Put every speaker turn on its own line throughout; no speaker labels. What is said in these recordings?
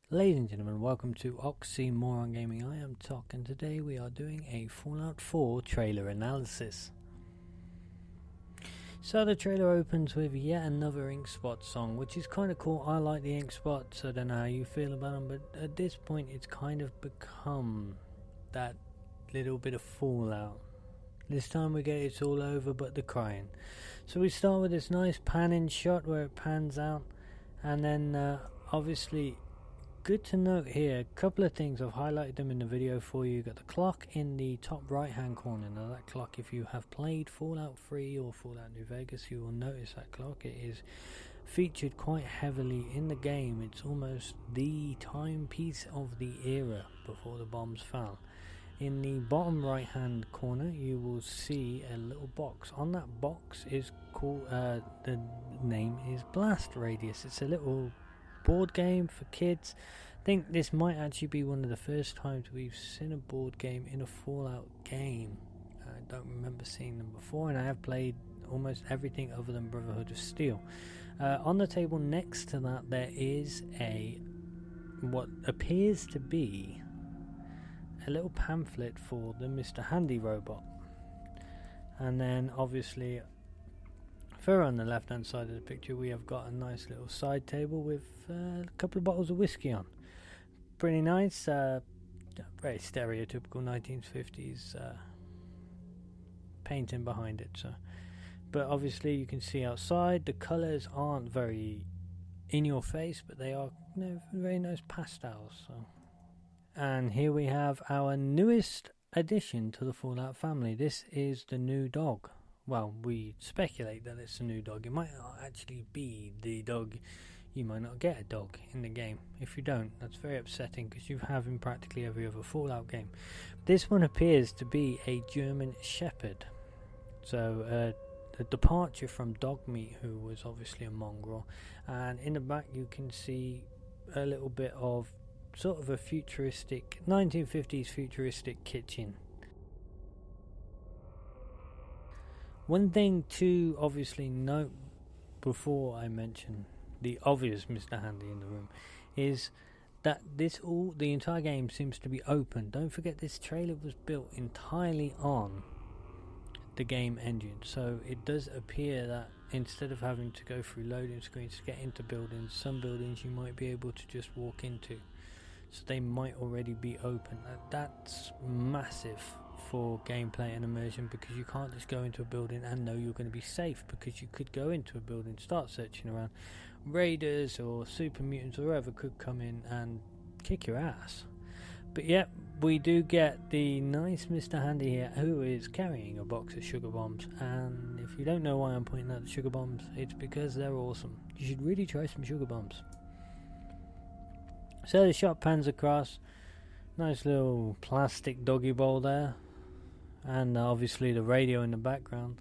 Ladies and gentlemen, welcome to Oxymoron Gaming. I am Tok, and today we are doing a Fallout 4 trailer analysis. So the trailer opens with yet another Ink Spot song, which is kind of cool. I like the Ink Spots. I don't know how you feel about them, but at this point it's kind of become that little bit of Fallout. This time we get It's All Over But the Crying. So we start with this nice pan-in shot where it pans out, and then obviously good to note here, a couple of things. I've highlighted them in the video for you. You've got the clock in the top right hand corner. Now that clock, if you have played Fallout 3 or Fallout New Vegas, you will notice that clock. It is featured quite heavily in the game. It's almost the timepiece of the era before the bombs fell. In the bottom right hand corner you will see a little box. On that box is called, the name is Blast Radius. It's a little board game for kids. I think this might actually be one of the first times we've seen a board game in a Fallout game. I don't remember seeing them before, and I have played almost everything other than Brotherhood of Steel. On the table next to that there is what appears to be a little pamphlet for the Mr. Handy robot, and then obviously further on the left hand side of the picture we have got a nice little side table with a couple of bottles of whiskey on. Pretty nice, very stereotypical 1950s painting behind it. So, but obviously you can see outside the colours aren't very in your face, but they are very nice pastels. So, and here we have our newest addition to the Fallout family. This is the new dog. Well, we speculate that it's a new dog. It might not actually be the dog. You might not get a dog in the game. If you don't, that's very upsetting because you have in practically every other Fallout game. This one appears to be a German Shepherd. So a departure from Dogmeat, who was obviously a mongrel. And in the back you can see a little bit of sort of a futuristic 1950s futuristic kitchen. One thing to obviously note before I mention the obvious Mr. Handy in the room is that the entire game seems to be open. Don't forget this trailer was built entirely on the game engine, so it does appear that instead of having to go through loading screens to get into buildings, some buildings you might be able to just walk into, so they might already be open. That's massive for gameplay and immersion, because you can't just go into a building and know you're going to be safe, because you could go into a building, start searching around, raiders or super mutants or whoever could come in and kick your ass. But yep, we do get the nice Mr. Handy here, who is carrying a box of sugar bombs. And if you don't know why I'm pointing out the sugar bombs, it's because they're awesome. You should really try some sugar bombs. So the shot pans across, nice little plastic doggy bowl there, and obviously the radio in the background.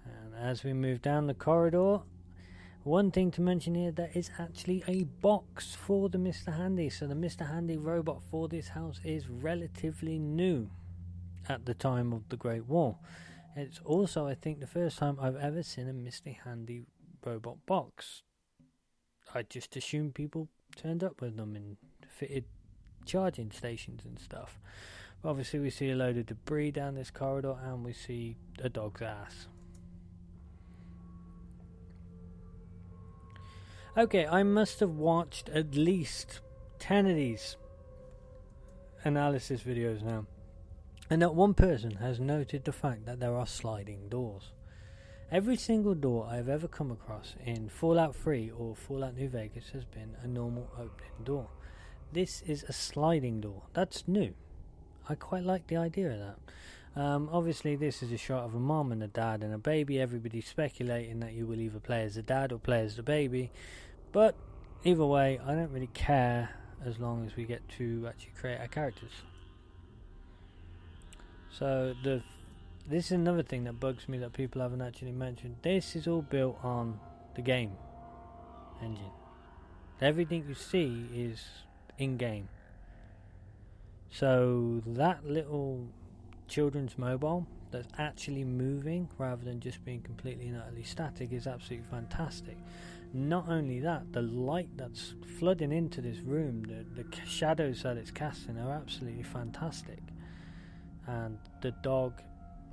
And as we move down the corridor, one thing to mention here, there is actually a box for the Mr. Handy. So the Mr. Handy robot for this house is relatively new at the time of the Great War. It's also, I think, the first time I've ever seen a Mr. Handy robot box. I just assumed people turned up with them and fitted charging stations and stuff. But obviously we see a load of debris down this corridor, and we see a dog's ass. Okay, I must have watched at least 10 of these analysis videos now, and not one person has noted the fact that there are sliding doors. Every single door I've ever come across in Fallout 3 or Fallout New Vegas has been a normal opening door. This is a sliding door. That's new. I quite like the idea of that. Obviously this is a shot of a mom and a dad and a baby. Everybody's speculating that you will either play as the dad or play as the baby, but either way I don't really care, as long as we get to actually create our characters. So this is another thing that bugs me that people haven't actually mentioned. This is all built on the game engine. Everything you see is in-game. So that little children's mobile that's actually moving rather than just being completely and utterly static is absolutely fantastic. Not only that, the light that's flooding into this room, the shadows that it's casting are absolutely fantastic. And the dog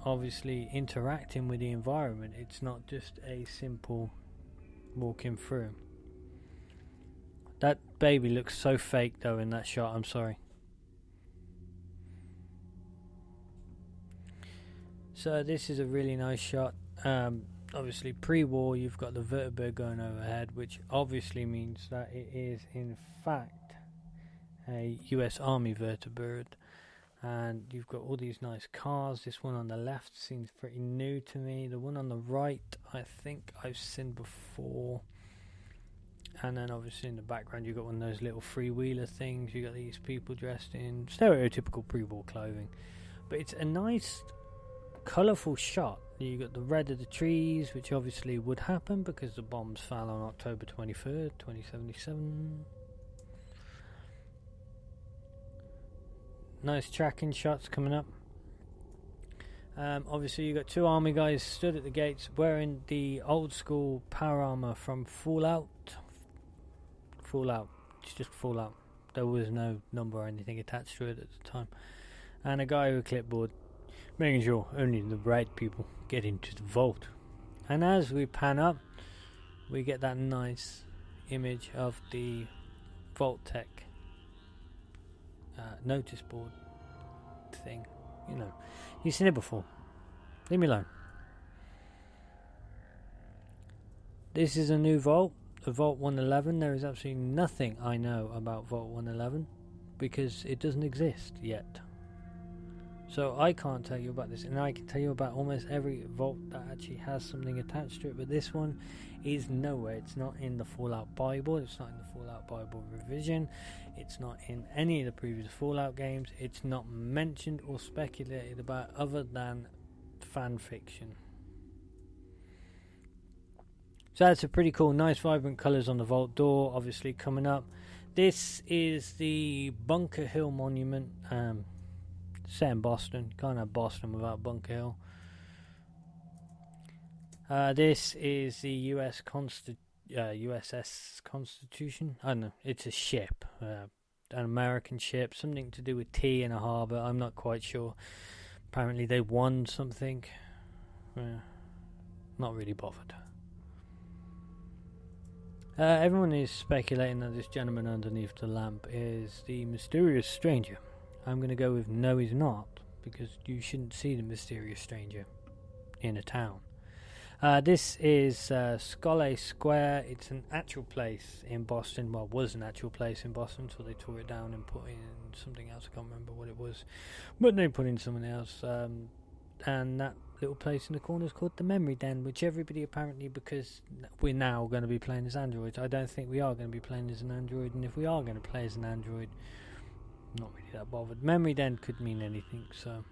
obviously interacting with the environment. It's not just a simple walking through. That baby looks so fake though in that shot, I'm sorry. So this is a really nice shot. Obviously pre-war you've got the vertibird going overhead, which obviously means that it is in fact a US Army vertibird. And you've got all these nice cars. This one on the left seems pretty new to me. The one on the right I think I've seen before. And then obviously in the background you've got one of those little freewheeler things. You've got these people dressed in stereotypical pre-war clothing. But it's a nice colourful shot. You got the red of the trees, which obviously would happen because the bombs fell on October 23rd, 2077. Nice tracking shots coming up. Obviously you got two army guys stood at the gates wearing the old school power armor from Fallout. It's just Fallout. There was no number or anything attached to it at the time. And a guy with a clipboard, making sure only the right people get into the vault. And as we pan up, we get that nice image of the Vault-Tec notice board thing. You know, you've seen it before. Leave me alone. This is a new vault, the Vault 111. There is absolutely nothing I know about Vault 111 because it doesn't exist yet. So I can't tell you about this, and I can tell you about almost every vault that actually has something attached to it, but this one is nowhere. It's not in the Fallout Bible, it's not in the Fallout Bible revision, it's not in any of the previous Fallout games, it's not mentioned or speculated about other than fan fiction. So that's a pretty cool, nice vibrant colours on the vault door, obviously coming up. This is the Bunker Hill Monument, set in Boston. Can't have Boston without Bunker Hill. This is the USS Constitution. I don't know. It's a ship, an American ship, something to do with tea in a harbour. I'm not quite sure. Apparently they won something. Not really bothered. Everyone is speculating that this gentleman underneath the lamp is the mysterious stranger. I'm going to go with no, he's not, because you shouldn't see the mysterious stranger in a town. This is Scollay Square. It's an actual place in Boston. Well, was an actual place in Boston, so they tore it down and put in something else. I can't remember what it was, but they put in something else. And that little place in the corner is called the Memory Den, which everybody apparently, because we're now going to be playing as androids. I don't think we are going to be playing as an android, and if we are going to play as an android, not really that bothered. Memory Den could mean anything, so.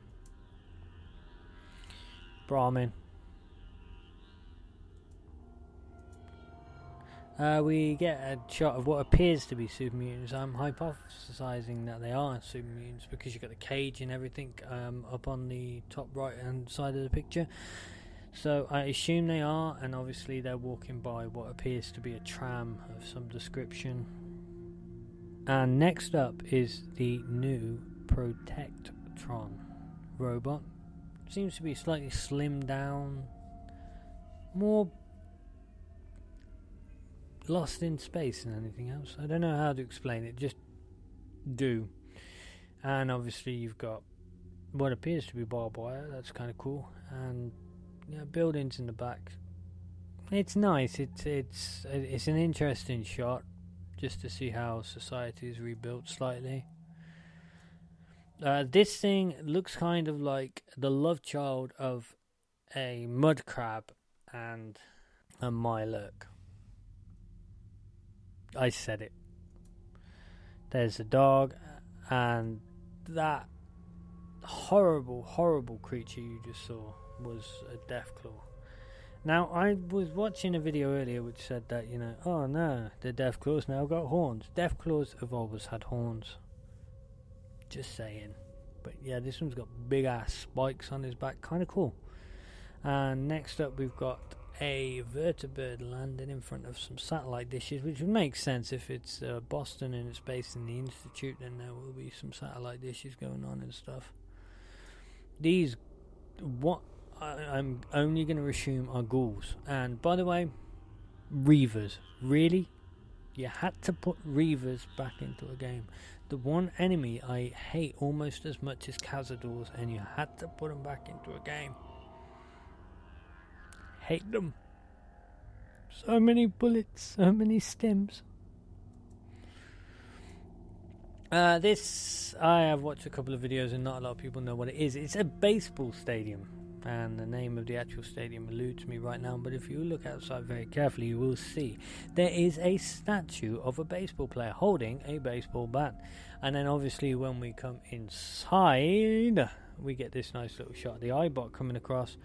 Brahmin. We get a shot of what appears to be super mutants. I'm hypothesizing that they are super mutants because you've got the cage and everything up on the top right hand side of the picture. So I assume they are, and obviously they're walking by what appears to be a tram of some description. And next up is the new Protectron robot. Seems to be slightly slimmed down, more lost in space than anything else. I don't know how to explain it, just do. And obviously you've got what appears to be barbed wire, that's kind of cool, and buildings in the back. It's nice, it's an interesting shot, just to see how society is rebuilt slightly. This thing looks kind of like the love child of a mud crab and a Mirelurk. I said it. There's a dog, and that horrible, horrible creature you just saw was a Deathclaw. Now, I was watching a video earlier which said that, oh no, the Deathclaws now got horns. Deathclaws have always had horns. Just saying. But yeah, this one's got big ass spikes on his back. Kind of cool. And next up we've got a vertibird landing in front of some satellite dishes, which would make sense if it's Boston and it's based in the Institute, then there will be some satellite dishes going on and stuff. These, what I'm only going to assume are ghouls. And by the way, Reavers. Really? You had to put Reavers back into a game. The one enemy I hate almost as much as Cazadors, and you had to put them back into a game. Hate them. So many bullets, so many stems. This, I have watched a couple of videos and not a lot of people know what it is. It's a baseball stadium, and the name of the actual stadium eludes me right now, but if you look outside very carefully you will see there is a statue of a baseball player holding a baseball bat. And then obviously when we come inside we get this nice little shot of the Eyebot coming across,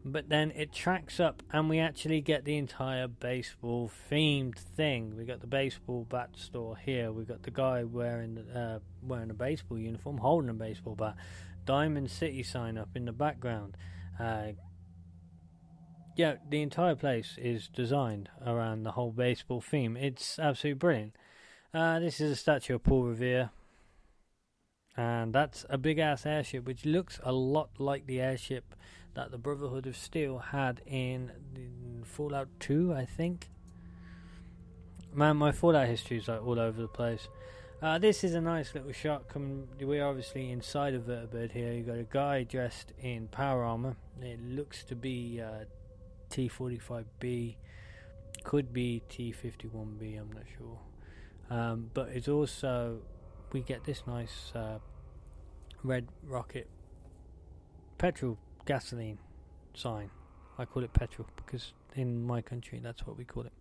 but then it tracks up and we actually get the entire baseball themed thing. We got the baseball bat store here, we got the guy wearing a baseball uniform holding a baseball bat, Diamond City sign up in the background. Yeah, the entire place is designed around the whole baseball theme. It's absolutely brilliant. This is a statue of Paul Revere, and that's a big ass airship which looks a lot like the airship that the Brotherhood of Steel had in Fallout 2, I think. Man, my Fallout history is like all over the place. This is a nice little shot. We're obviously inside of Vertibird here. You got a guy dressed in power armor. It looks to be T-45B, could be T-51B. I'm not sure. But it's also, we get this nice red rocket petrol gasoline sign. I call it petrol because in my country that's what we call it.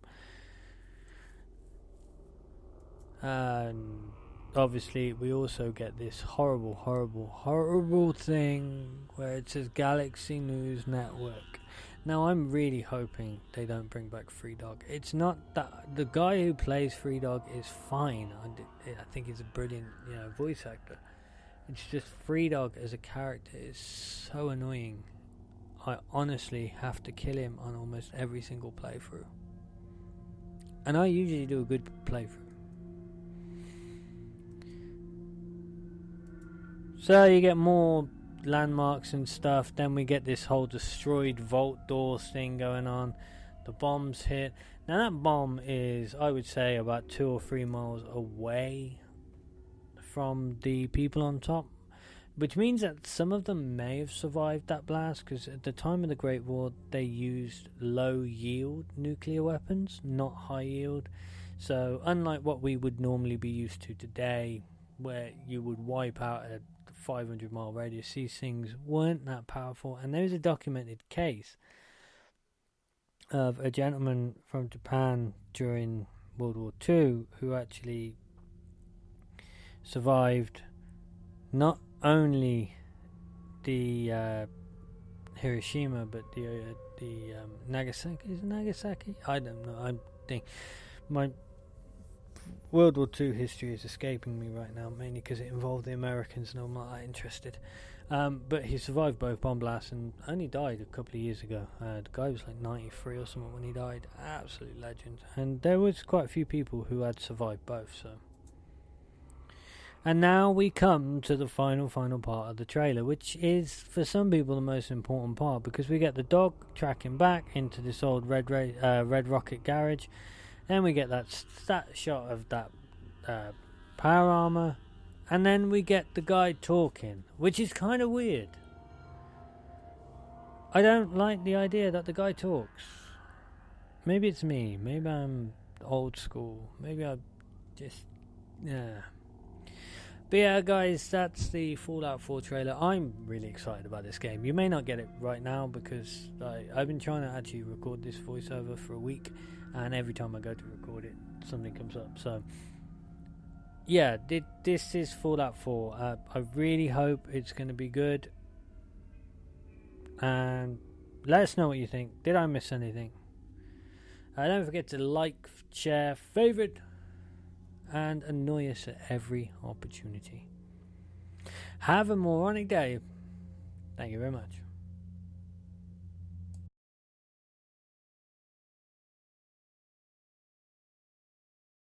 And obviously we also get this horrible thing where it says Galaxy News Network. Now I'm really hoping they don't bring back Free Dog. It's not that the guy who plays Free Dog is fine. I think he's a brilliant, voice actor. It's just Free Dog as a character is so annoying. I honestly have to kill him on almost every single playthrough. And I usually do a good playthrough. So you get more landmarks and stuff. Then we get this whole destroyed vault doors thing going on. The bombs hit. Now that bomb is, I would say, about 2 or 3 miles away from the people on top, which means that some of them may have survived that blast, because at the time of the Great War they used low yield nuclear weapons, not high yield. So unlike what we would normally be used to today, where you would wipe out a 500-mile radius, these things weren't that powerful. And there's a documented case of a gentleman from Japan during World War II who actually survived not only the Hiroshima but the Nagasaki. Is it Nagasaki? I don't know. I think my World War II history is escaping me right now, mainly because it involved the Americans and I'm not that interested. But he survived both bomb blasts and only died a couple of years ago. The guy was like 93 or something when he died. Absolute legend. And there was quite a few people who had survived both. So, and now we come to the final part of the trailer, which is for some people the most important part, because we get the dog tracking back into this old Red Rocket garage. Then we get that shot of that power armor, and then we get the guy talking, which is kind of weird. I don't like the idea that the guy talks. Maybe it's me. Maybe I'm old school. Maybe I just... yeah. But yeah, guys, that's the Fallout 4 trailer. I'm really excited about this game. You may not get it right now because I've been trying to actually record this voiceover for a week, and every time I go to record it, something comes up. So, yeah, this is Fallout 4. I really hope it's going to be good. And let us know what you think. Did I miss anything? Don't forget to like, share, favorite, and annoy us at every opportunity. Have a moronic day. Thank you very much.